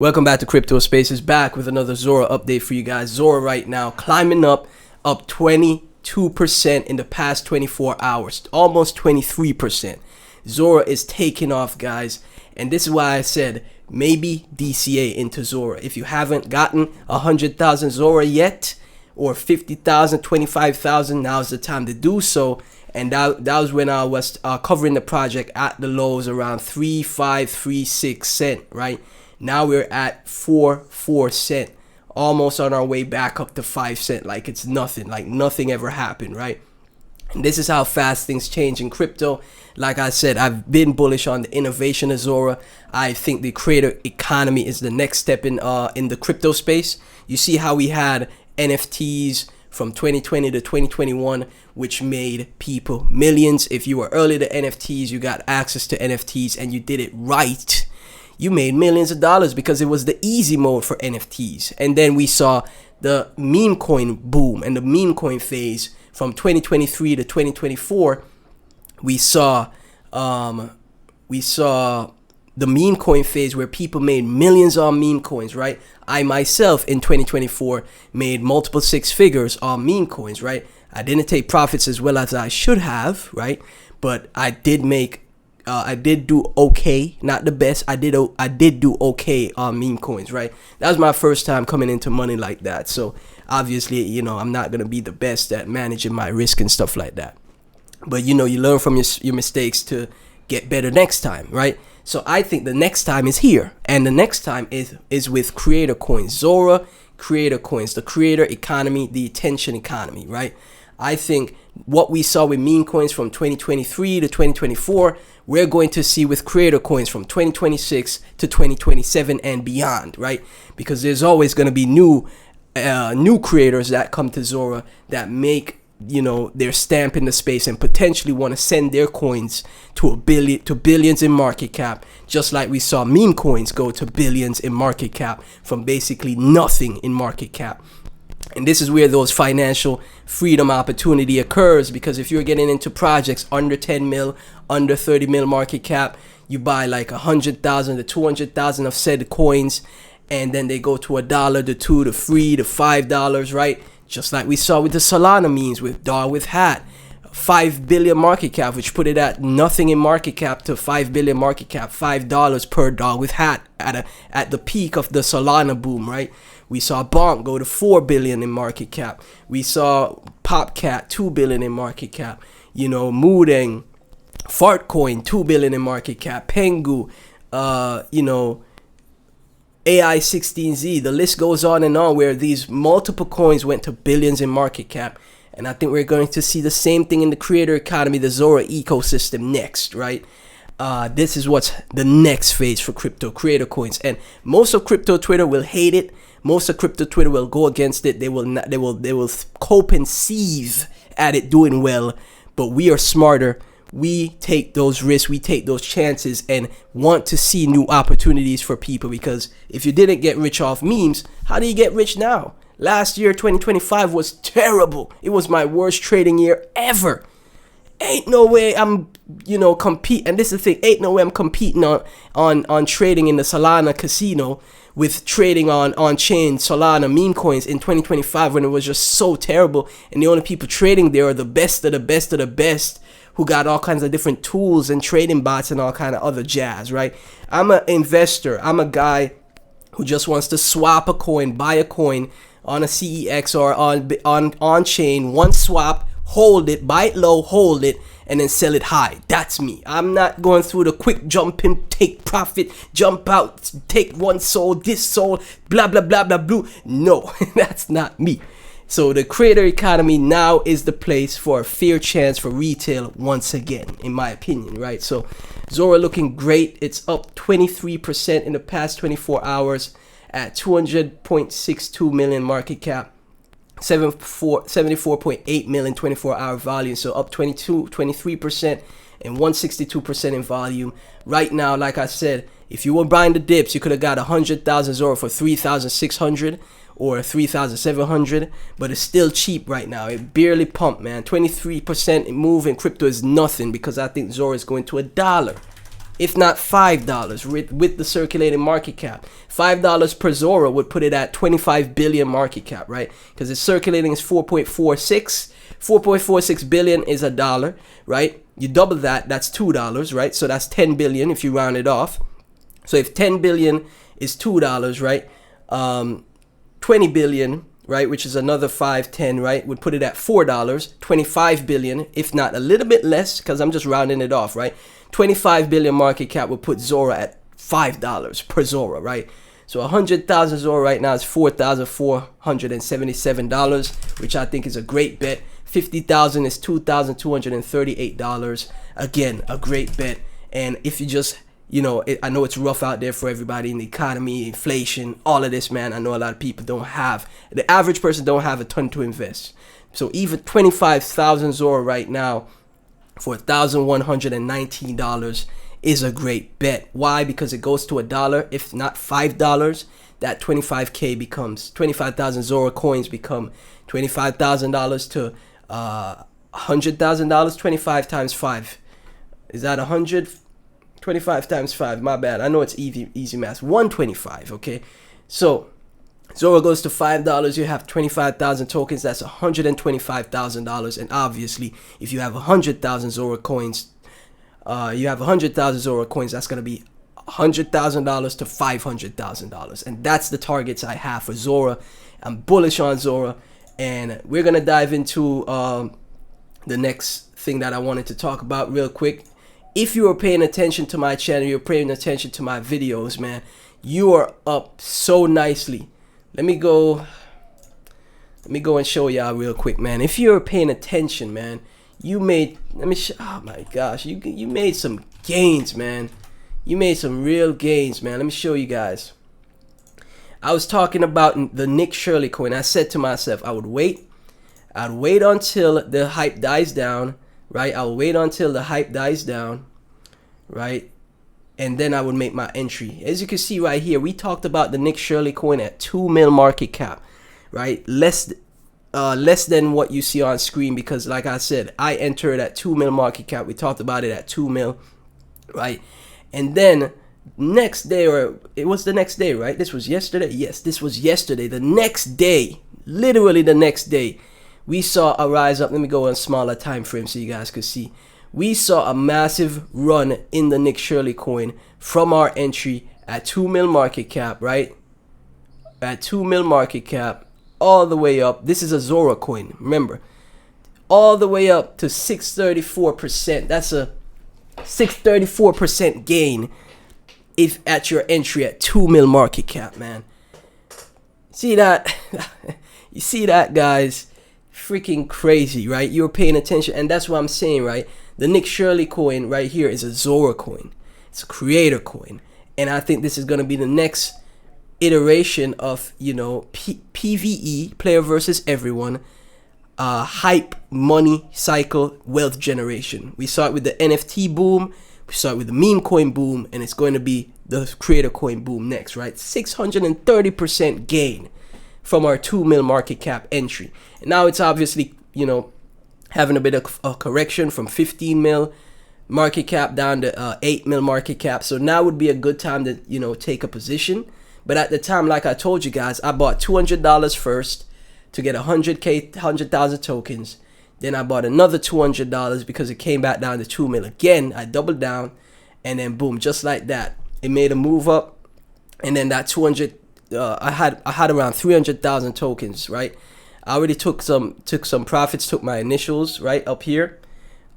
Welcome back to Crypto Spaces, back with another Zora update for you guys. Zora right now climbing up 22% in the past 24 hours, almost 23%. Zora is taking off, guys, and this is why I said maybe DCA into Zora. If you haven't gotten 100,000 Zora yet, or 50,000, 25,000, now's the time to do so. And that was when I was covering the project at the lows around 3.536 cent, right? Now we're at 4 cent, almost on our way back up to 5 cent, like it's nothing, like nothing ever happened, right? And this is how fast things change in crypto. Like I said, I've been bullish on the innovation of Zora. I think the creator economy is the next step in the crypto space. You see how we had NFTs from 2020 to 2021, which made people millions. If you were early to NFTs, you got access to NFTs and you did it right, you made millions of dollars because it was the easy mode for NFTs. And then we saw the meme coin boom and the meme coin phase from 2023 to 2024. We saw the meme coin phase where people made millions on meme coins, right? I myself in 2024 made multiple six figures on meme coins, right? I didn't take profits as well as I should have, right? But I did make I did do okay, not the best. I did do okay on meme coins, right? That was my first time coming into money like that. So obviously, you know, I'm not gonna be the best at managing my risk and stuff like that. But you know, you learn from your mistakes to get better next time, right? So I think the next time is here, and the next time is with creator coins, Zora creator coins, the creator economy, the attention economy, right? I think what we saw with meme coins from 2023 to 2024, we're going to see with creator coins from 2026 to 2027 and beyond, right? Because there's always going to be new creators that come to Zora that make, you know, their stamp in the space and potentially want to send their coins to billions in market cap, just like we saw meme coins go to billions in market cap from basically nothing in market cap. And this is where those financial freedom opportunity occurs, because if you're getting into projects under 10 mil, under 30 mil market cap, you buy like 100,000 to 200,000 of said coins, and then they go to $1 to $2 to $3 to $5, right? Just like we saw with the Solana memes with dog with hat, 5 billion market cap, which put it at nothing in market cap to 5 billion market cap, $5 per dog with hat at the peak of the Solana boom, right? We saw Bonk go to 4 billion in market cap. We saw Popcat 2 billion in market cap. You know, Moodeng, Fartcoin 2 billion in market cap. Pengu, you know, AI16Z. The list goes on and on, where these multiple coins went to billions in market cap. And I think we're going to see the same thing in the creator economy, the Zora ecosystem next, right? This is what's the next phase for crypto creator coins, and most of crypto Twitter will hate it. Most of crypto Twitter will go against it. They will not. They will cope and seethe at it doing well. But we are smarter. We take those risks. We take those chances, and want to see new opportunities for people. Because if you didn't get rich off memes, how do you get rich now? Last year, 2025 was terrible. It was my worst trading year ever. Ain't no way I'm, you know, and this is the thing, ain't no way I'm competing on trading in the Solana casino with trading on-chain Solana meme coins in 2025 when it was just so terrible, and the only people trading there are the best of the best of the best, who got all kinds of different tools and trading bots and all kind of other jazz, right? I'm an investor. I'm a guy who just wants to swap a coin, buy a coin on a CEX or on-chain, one swap, hold it, buy it low, hold it, and then sell it high. That's me. I'm not going through the quick jump in, take profit, jump out, take one soul, this soul, blah, blah, blah, blah, blue. No, that's not me. So the creator economy now is the place for a fair chance for retail once again, in my opinion, right? So Zora looking great. It's up 23% in the past 24 hours at 200.62 million market cap. 74.8 million 24-hour volume, so up 23% and 162% in volume. Right now, like I said, if you were buying the dips, you could have got 100,000 Zora for 3,600 or 3,700, but it's still cheap right now. It barely pumped, man. 23% move in crypto is nothing, because I think Zora is going to $1. if not $5 with the circulating market cap. $5 per Zora would put it at 25 billion market cap, right? Because it's circulating is 4.46 billion is a dollar, right? You double that, that's $2, right? So that's 10 billion if you round it off. So if 10 billion is $2, right? 20 billion, right, which is another 5, 10, right, would put it at $4. 25 billion, if not a little bit less, because I'm just rounding it off, right? 25 billion market cap would put Zora at $5 per Zora, right? So 100,000 Zora right now is $4,477, which I think is a great bet. 50,000 is $2,238. Again, a great bet. And if you just, you know, I know it's rough out there for everybody in the economy, inflation, all of this, man. I know a lot of people don't have, the average person don't have a ton to invest. So even 25,000 Zora right now for $1,119 is a great bet. Why? Because it goes to $1, if not $5. That 25K becomes 25,000 Zora coins become $25,000 to $100,000. 25 times 5 is that 100? 25 times 5, my bad. I know it's easy math. 125, okay? So Zora goes to $5, you have 25,000 tokens, that's $125,000. And obviously, if you have 100,000 Zora coins, that's gonna be $100,000 to $500,000. And that's the targets I have for Zora. I'm bullish on Zora, and we're gonna dive into the next thing that I wanted to talk about real quick. If you are paying attention to my channel, you're paying attention to my videos, man, you are up so nicely. Let me go and show y'all real quick, man. If you're paying attention, man, you made, oh my gosh, you made some gains, man. You made some real gains, man. Let me show you guys. I was talking about the Nick Shirley coin. I said to myself, I'd wait until the hype dies down, right? I'll wait until the hype dies down, right? And then I would make my entry. As you can see right here, we talked about the Nick Shirley coin at 2 mil market cap, right? Less than what you see on screen, because like I said, I entered at 2 mil market cap. We talked about it at 2 mil, right? And then next day, or it was the next day, right? This was yesterday. Yes, this was yesterday. The next day, literally the next day, we saw a rise up. Let me go on smaller time frame so you guys could see. We saw a massive run in the Nick Shirley coin from our entry at 2 mil market cap, right? At 2 mil market cap, all the way up. This is a Zora coin, remember. All the way up to 634%. That's a 634% gain if at your entry at 2 mil market cap, man. See that? You see that, guys? Freaking crazy, right? You're paying attention, and that's what I'm saying, right? The Nick Shirley coin right here is a Zora coin. It's a creator coin, and I think this is going to be the next iteration of, you know, PVE, player versus everyone, hype, money cycle, wealth generation. We saw it with the NFT boom, we saw it with the meme coin boom, and it's going to be the creator coin boom next, right? 630% gain from our 2 mil market cap entry. And now it's obviously, you know, having a bit of a correction from 15 mil market cap down to 8 mil market cap. So now would be a good time to, you know, take a position. But at the time, like I told you guys, I bought $200 first to get 100,000 tokens. Then I bought another $200 because it came back down to 2 mil again. I doubled down, and then boom, just like that, it made a move up. And then that 200, I had around 300,000 tokens, right? I already took some profits, took my initials right up here.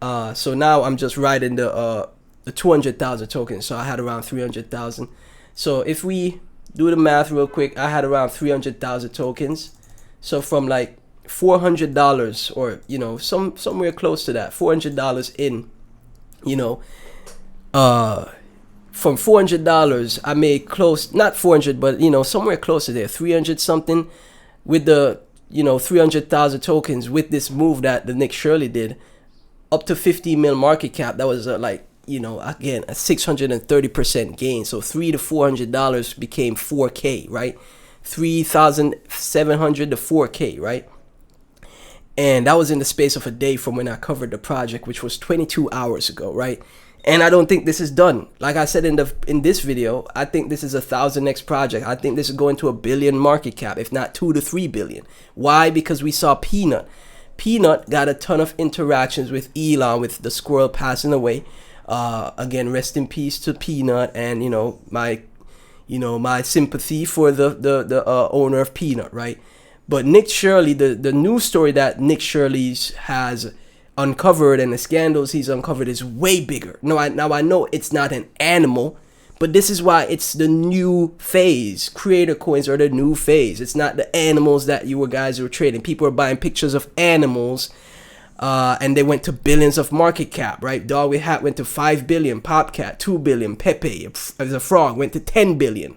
So now I'm just riding the 200,000 tokens. So I had around 300,000. So if we do the math real quick, I had around 300,000 tokens. So from like $400, or, you know, somewhere close to that, $400 in, you know, from $400 I made close, not 400, but, you know, somewhere close to there, 300 something with the, you know, 300,000 tokens with this move that the Nick Shirley did up to 50 mil market cap. That was like, you know, again, a 630% gain. So $300 to $400 became 4K, right? 3,700 to 4K, right? And that was in the space of a day from when I covered the project, which was 22 hours ago, right? And I don't think this is done. Like I said in this video, I think this is a 1000x project. I think this is going to a billion market cap, if not 2 to 3 billion. Why? Because we saw Peanut. Peanut got a ton of interactions with Elon, with the squirrel passing away. Again, rest in peace to Peanut, and my sympathy for the owner of Peanut, right? But Nick Shirley, the news story that Nick Shirley has uncovered and the scandals he's uncovered is way bigger. Now I know it's not an animal, but this is why it's the new phase. Creator coins are the new phase. It's not the animals that you guys were trading. People are buying pictures of animals, and they went to billions of market cap, right? Doggy Hat went to 5 billion, Popcat 2 billion, Pepe as a frog went to 10 billion,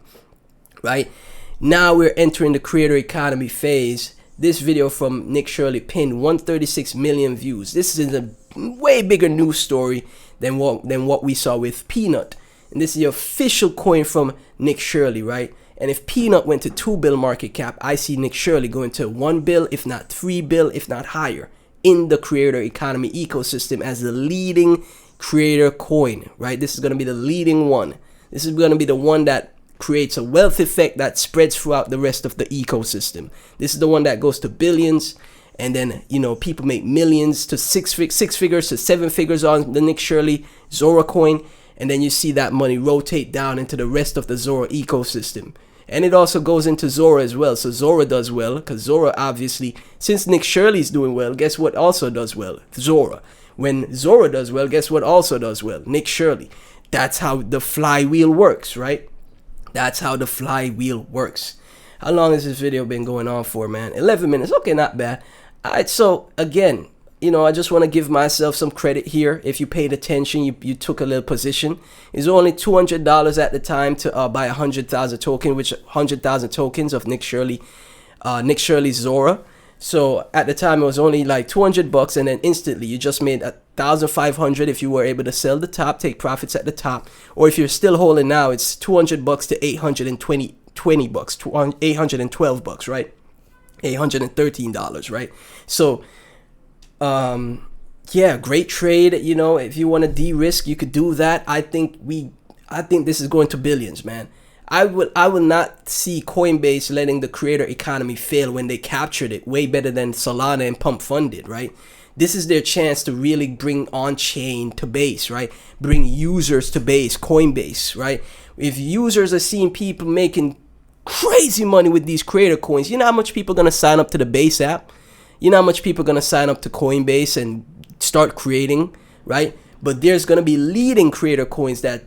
right? Now we're entering the creator economy phase. This video from Nick Shirley pinned 136 million views. This is a way bigger news story than what we saw with Peanut. And this is the official coin from Nick Shirley, right? And if Peanut went to 2 bill market cap, I see Nick Shirley going to 1 bill, if not 3 bill, if not higher, in the creator economy ecosystem as the leading creator coin, right? This is going to be the leading one. This is going to be the one that creates a wealth effect that spreads throughout the rest of the ecosystem. This is the one that goes to billions, and then people make millions to six figures to 7 figures on the Nick Shirley Zora coin, and then you see that money rotate down into the rest of the Zora ecosystem. And it also goes into Zora as well. So Zora does well, because Zora, obviously, since Nick Shirley's doing well, guess what also does well? Zora. When Zora does well, guess what also does well? Nick Shirley. That's how the flywheel works, right? That's how the flywheel works. How long has this video been going on for, man? 11 minutes. Okay, not bad. All right, so again, I just want to give myself some credit here. If you paid attention, you took a little position. It's only $200 at the time to buy 100,000 token, which 100,000 tokens of Nick Shirley's Zora. So at the time it was only like $200, and then instantly you just made 1,500 if you were able to sell the top, take profits at the top. Or if you're still holding now, it's $200 to $820 bucks, $812, right? $813, right? So yeah, great trade. If you want to de-risk, you could do that. I think this is going to billions, man. I will not see Coinbase letting the creator economy fail when they captured it way better than Solana and Pump funded, right? This is their chance to really bring on-chain to base, right? Bring users to base, Coinbase, right? If users are seeing people making crazy money with these creator coins, you know how much people are going to sign up to the base app? You know how much people are going to sign up to Coinbase and start creating, right? But there's going to be leading creator coins that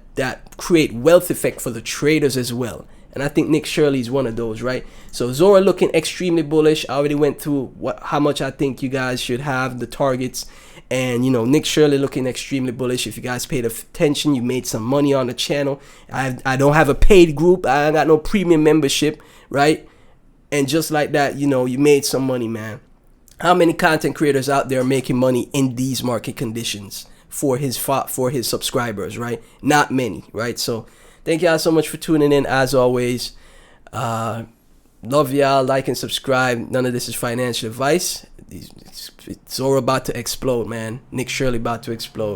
create wealth effect for the traders as well. And I think Nick Shirley is one of those, right? So Zora looking extremely bullish. I already went through how much I think you guys should have, the targets. And, Nick Shirley looking extremely bullish. If you guys paid attention, you made some money on the channel. I don't have a paid group. I got no premium membership, right? And just like that, you made some money, man. How many content creators out there are making money in these market conditions for his subscribers, right? Not many, right? So thank y'all so much for tuning in, as always. Love y'all. Like and subscribe. None of this is financial advice. Zora about to explode, man. Nick Shirley about to explode.